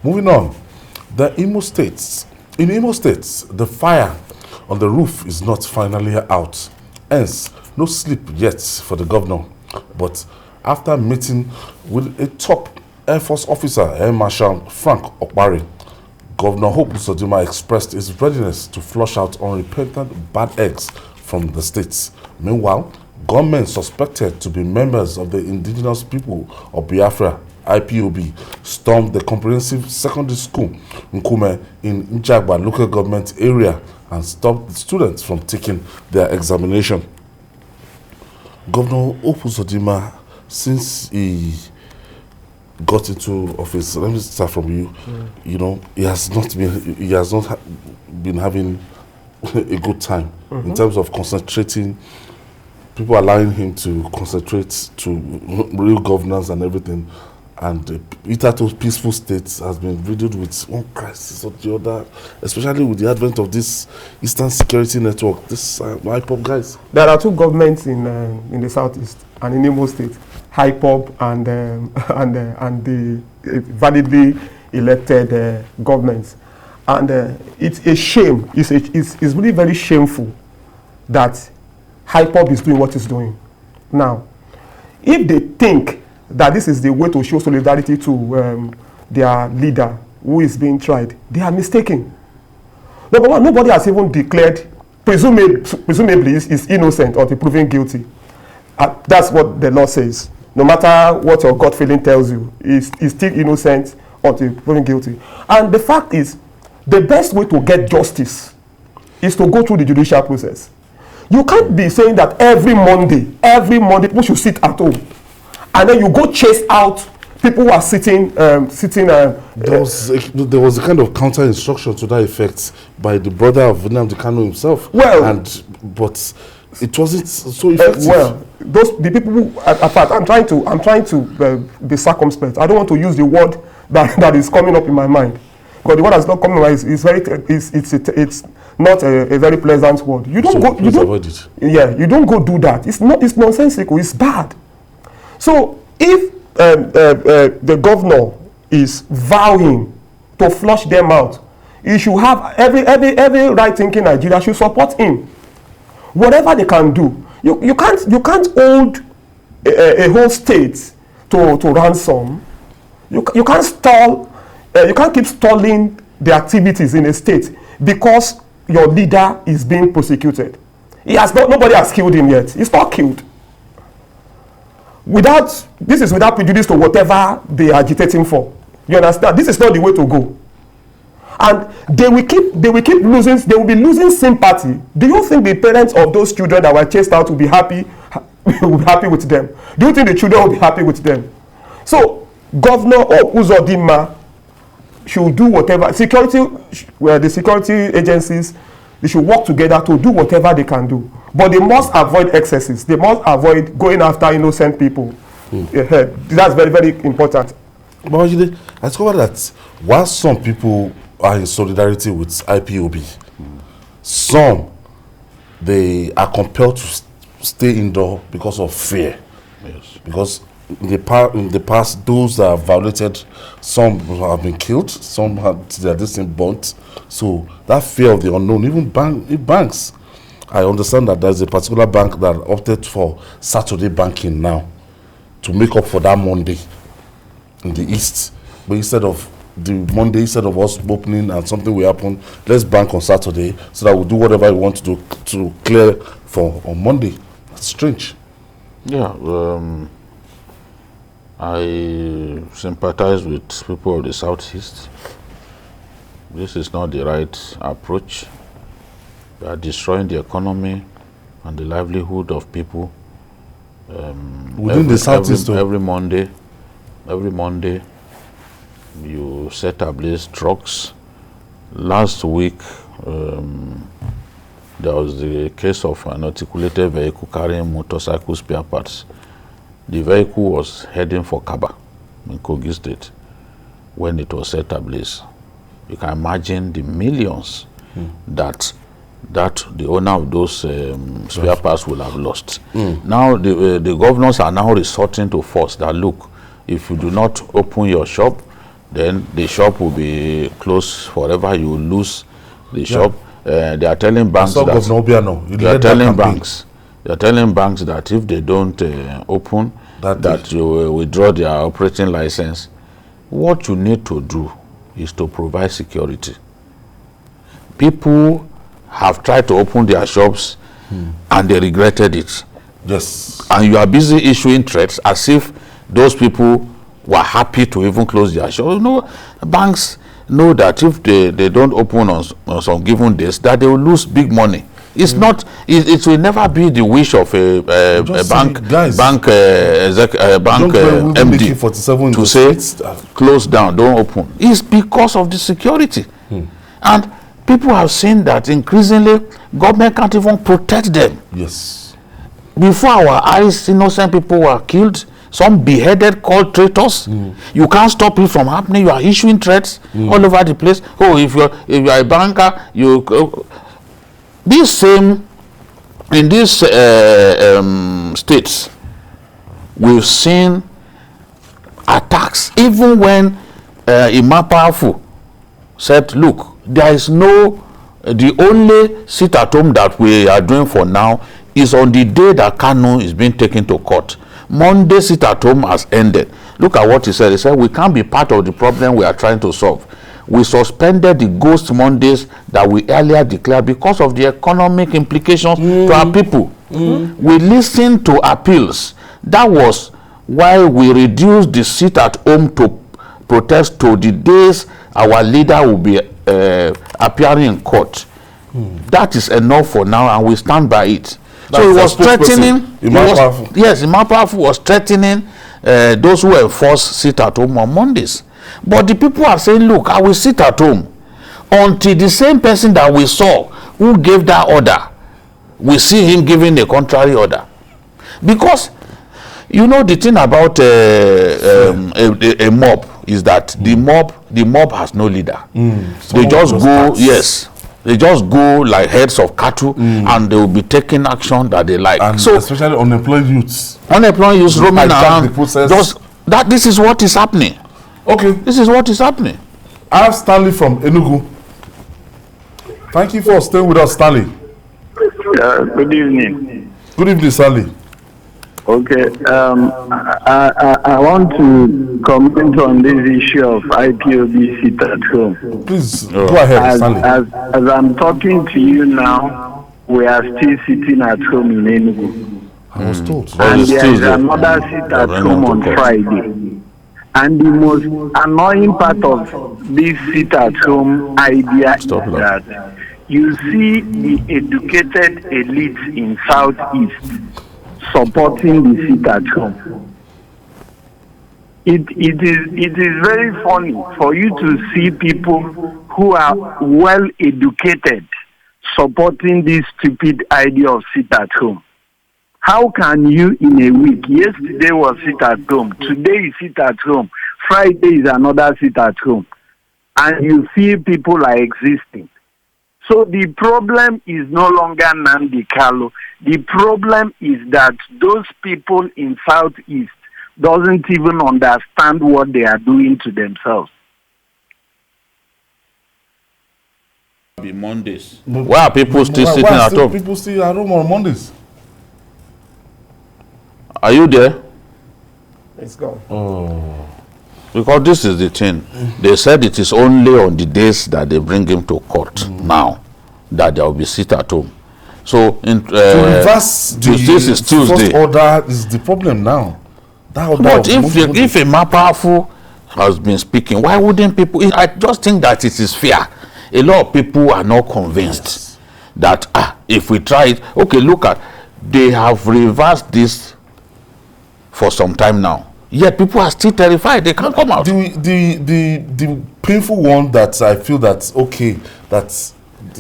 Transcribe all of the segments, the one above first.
Moving on, in Imo State, the fire on the roof is not finally out. Hence, no sleep yet for the governor. But after meeting with a top Air Force officer, Air Marshal Frank Okpari, Governor Hope Uzodinma expressed his readiness to flush out unrepentant bad eggs from the states. Meanwhile, gunmen suspected to be members of the indigenous people of Biafra, IPOB, stormed the comprehensive secondary school Nkume in Njagba local government area and stopped the students from taking their examination. Governor Hope Uzodinma, since he got into office, let me start from you. You know, he has not been having a good time in terms of concentrating. People allowing him to concentrate to real governance and everything, and hitherto peaceful states has been riddled with one crisis or the other, especially with the advent of this Eastern Security Network. This IPOB guys. There are two governments in the southeast and in Imo State, IPOB and the validly elected governments, and it's a shame. It's really very shameful that IPOB is doing what it's doing. Now, if they think that this is the way to show solidarity to their leader who is being tried, they are mistaken. Number one, nobody has even declared, presumably is innocent until proven guilty. That's what the law says. No matter what your gut feeling tells you, he's still innocent until proven guilty. And the fact is, the best way to get justice is to go through the judicial process. You can't be saying that every Monday people should sit at home, and then you go chase out people who are sitting. There was a kind of counter instruction to that effect by the brother of Nnamdi Kanu himself. Well, but it wasn't so effective. The people who, apart, I'm trying to be circumspect. I don't want to use the word that is coming up in my mind, because the word that's not coming up it's not a very pleasant word. You don't avoid it. Yeah, you don't go do that. It's nonsensical. It's bad. So if the governor is vowing to flush them out, he should have every right-thinking Nigeria should support him. Whatever they can do, you can't hold a whole state to ransom. You can't stall. You can't keep stalling the activities in a state because your leader is being prosecuted. Nobody has killed him yet. He's not killed. This is without prejudice to whatever they are agitating for. You understand? This is not the way to go. And they will be losing sympathy. Do you think the parents of those children that were chased out will be happy with them? Do you think the children will be happy with them? So Governor Uzodinma should do whatever. The security agencies, they should work together to do whatever they can do. But they must avoid excesses. They must avoid going after innocent people. That's very, very important. But I discovered that while some people are in solidarity with IPOB, some, they are compelled to stay indoor because of fear. Yes. Because in the past, those that have violated, some have been killed, some had their distance burnt. So that fear of the unknown, even banks. I understand that there's a particular bank that opted for Saturday banking now to make up for that Monday in the East. But instead of us opening and something will happen, let's bank on Saturday so that we'll do whatever we want to do to clear for on Monday. That's strange. Yeah, I sympathize with people of the Southeast. This is not the right approach. We are destroying the economy and the livelihood of people. Within the Southeast, every Monday, you set ablaze trucks. Last week, there was the case of an articulated vehicle carrying motorcycle spare parts. The vehicle was heading for Kaba in Kogi State when it was set ablaze. You can imagine the millions that the owner of those spare parts will have lost. Now the governors are now resorting to force that, look, if you do not open your shop, then the shop will be closed forever. You will lose the shop. They are telling banks that they are telling banks that if they don't open, that you will withdraw their operating license. What you need to do is to provide security. People have tried to open their shops and they regretted it. Yes. And you are busy issuing threats as if those people were happy to even close their shops. You know, banks know that if they don't open on some given days, that they will lose big money. It's not. It will never be the wish of a bank MD to say close down, don't open. It's because of the security, and people have seen that increasingly government can't even protect them. Yes. Before our eyes, innocent people were killed. Some beheaded, called traitors. You can't stop it from happening. You are issuing threats all over the place. Oh, if you're a banker, you. This same, in these states, we've seen attacks, even when Imam Powerful said, look, there is no, the only sit at home that we are doing for now is on the day that Kanu is being taken to court. Monday sit at home has ended. Look at what he said. He said, we can't be part of the problem we are trying to solve. We suspended the ghost Mondays that we earlier declared because of the economic implications to our people. We listened to appeals. That was why we reduced the sit at home to protest to the days our leader will be appearing in court. That is enough for now, and we stand by it. So he was threatening. Imam Powerful was threatening those who enforce sit at home on Mondays. But the people are saying, look, I will sit at home until the same person that we saw who gave that order, we see him giving a contrary order. Because, you know, the thing about a mob is that the mob has no leader. They just go, they just go like heads of cattle, and they will be taking action that they like. And so, especially unemployed youths. Unemployed youths roaming around. This is what is happening. Okay. This is what is happening. I have Stanley from Enugu. Thank you for staying with us, Stanley. Good evening. Good evening, Stanley. Okay. I want to comment on this issue of IPOB sit at home. Please, go ahead, Stanley. As I'm talking to you now, we are still sitting at home in Enugu. I was told. And there is another sit at home on Friday. And the most annoying part of this sit at home idea is that you see the educated elites in Southeast supporting the sit at home. It is very funny for you to see people who are well educated supporting this stupid idea of sit at home. How can you in a week, yesterday was sit at home, today is sit at home, Friday is another sit at home, and you feel people are existing? So the problem is no longer Nnamdi Kanu. The problem is that those people in Southeast doesn't even understand what they are doing to themselves. Be Mondays. Why are people still sitting at home? People still at home on Mondays. Are you there? It's gone. Oh. Because this is the thing. They said it is only on the days that they bring him to court now that there will be sit at home. So in to reverse this is Tuesday. First order is the problem now. That order but if a more powerful has been speaking, why wouldn't people? I just think that it is fair. A lot of people are not convinced that if we try it, okay, look at, they have reversed this for some time now. Yet people are still terrified. They can't come out. The painful one that I feel that okay, that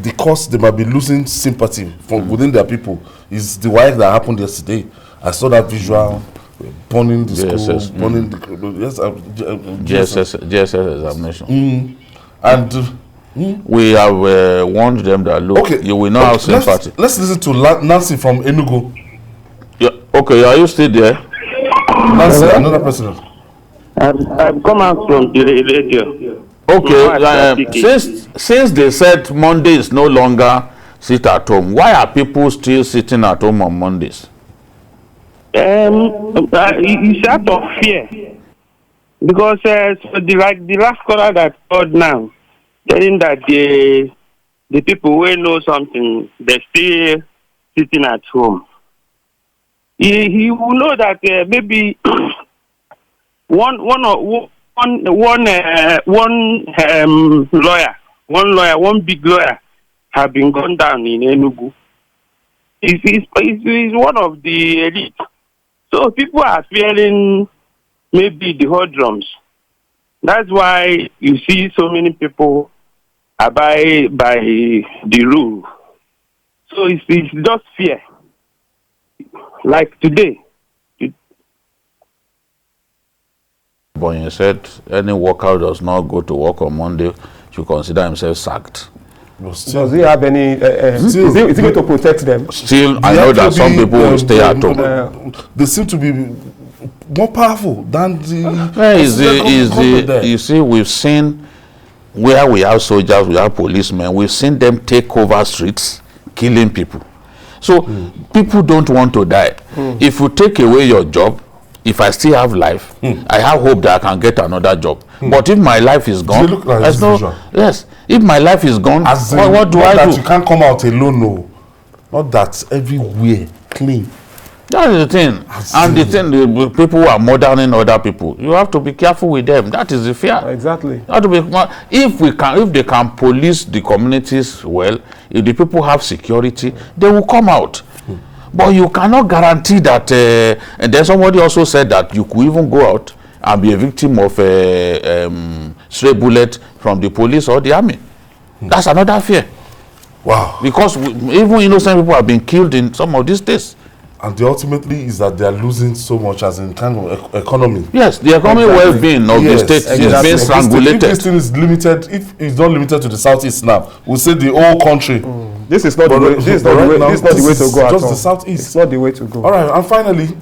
because they might be losing sympathy from within their people is the riot that happened yesterday. I saw that visual, burning the GSS, school, burning the GSS examination. And we have warned them that look, okay, you will not have sympathy. Let's listen to Nancy from Enugu. Yeah, okay, are you still there? Nancy, another person. I've come out from the radio. Okay, since they said Monday is no longer sit at home, why are people still sitting at home on Mondays? It's out of fear. Because the last caller that called now, telling that the people will know something, they're still sitting at home. He will know that maybe one big lawyer have been gone down in Enugu. He's one of the elite. So people are fearing maybe the hot drums. That's why you see so many people abide by the rule. So it's just fear. Like today. Bonye said any worker does not go to work on Monday should consider himself sacked. Does he have any? Is he going to protect them? Still, I know that some people will stay at home. They seem to be more powerful than you see, we've seen where we have soldiers, we have policemen, we've seen them take over streets, killing people. So people don't want to die. If you take away your job, if I still have life, I have hope that I can get another job. But if my life is gone, yes. If my life is gone, what do I do? You can't come out alone, no. Not that everywhere clean. That is the thing. And the thing, the people who are murdering other people, you have to be careful with them. That is the fear. Exactly. Have to be, if they can police the communities well, if the people have security, they will come out. But you cannot guarantee that. And then somebody also said that you could even go out and be a victim of a stray bullet from the police or the army. That's another fear. Wow. Because even innocent people have been killed in some of these states. And the ultimately is that they are losing so much as in kind of economy. Yes, the economic well-being of the state is being strangulated. If this thing is limited, if it's not limited to the southeast now, we'll say the whole country. This is not the way. This is not the way to go. Just the southeast. It's not the way to go. All right, and finally,